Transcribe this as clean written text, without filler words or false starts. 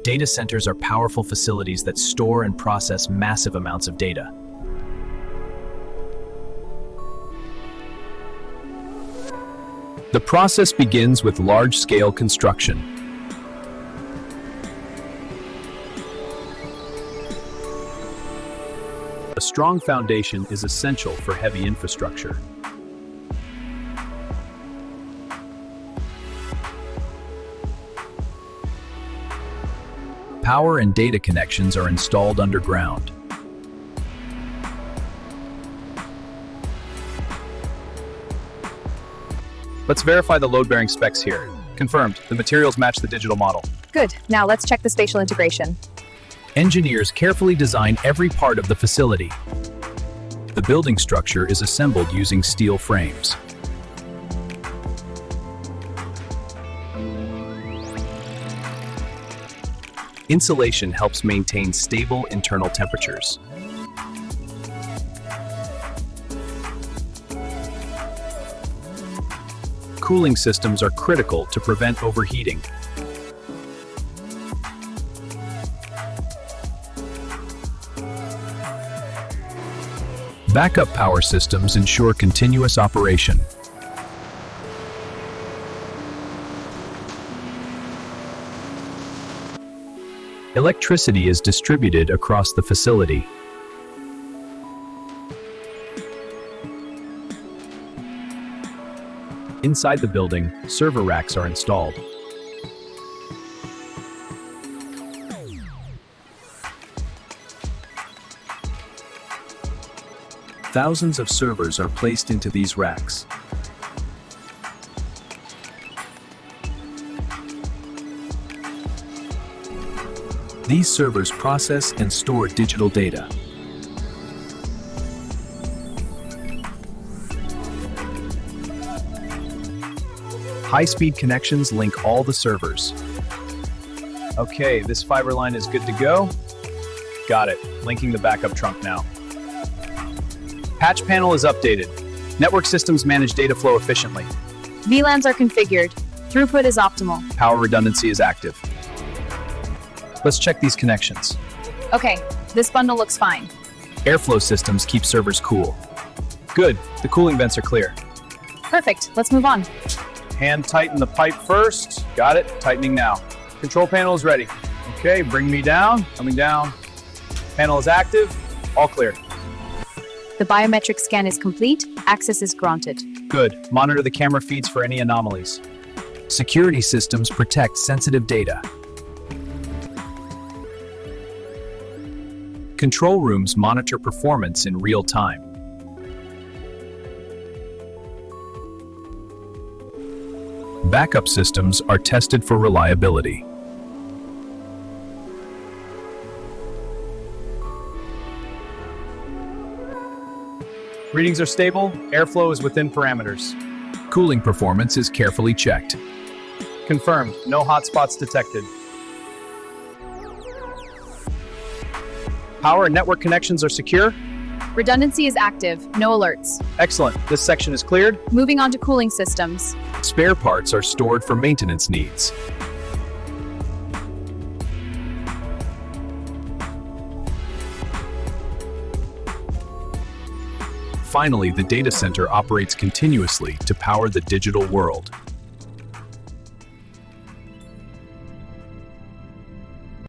Data centers are powerful facilities that store and process massive amounts of data. The process begins with large-scale construction. A strong foundation is essential for heavy infrastructure. Power and data connections are installed underground. Let's verify the load-bearing specs here. Confirmed, the materials match the digital model. Good. Now let's check the spatial integration. Engineers carefully design every part of the facility. The building structure is assembled using steel frames. Insulation helps maintain stable internal temperatures. Cooling systems are critical to prevent overheating. Backup power systems ensure continuous operation. Electricity is distributed across the facility. Inside the building, server racks are installed. Thousands of servers are placed into these racks. These servers process and store digital data. High-speed connections link all the servers. Okay, this fiber line is good to go. Got it. Linking the backup trunk now. Patch panel is updated. Network systems manage data flow efficiently. VLANs are configured. Throughput is optimal. Power redundancy is active. Let's check these connections. Okay, this bundle looks fine. Airflow systems keep servers cool. Good. The cooling vents are clear. Perfect. Let's move on. Hand tighten the pipe first. Got it. Tightening now. Control panel is ready. Okay, bring me down. Coming down. Panel is active. All clear. The biometric scan is complete. Access is granted. Good. Monitor the camera feeds for any anomalies. Security systems protect sensitive data. Control rooms monitor performance in real time. Backup systems are tested for reliability. Readings are stable. Airflow is within parameters. Cooling performance is carefully checked. Confirmed. No hotspots detected. Power and network connections are secure. Redundancy is active. No alerts. Excellent. This section is cleared. Moving on to cooling systems. Spare parts are stored for maintenance needs. Finally, the data center operates continuously to power the digital world.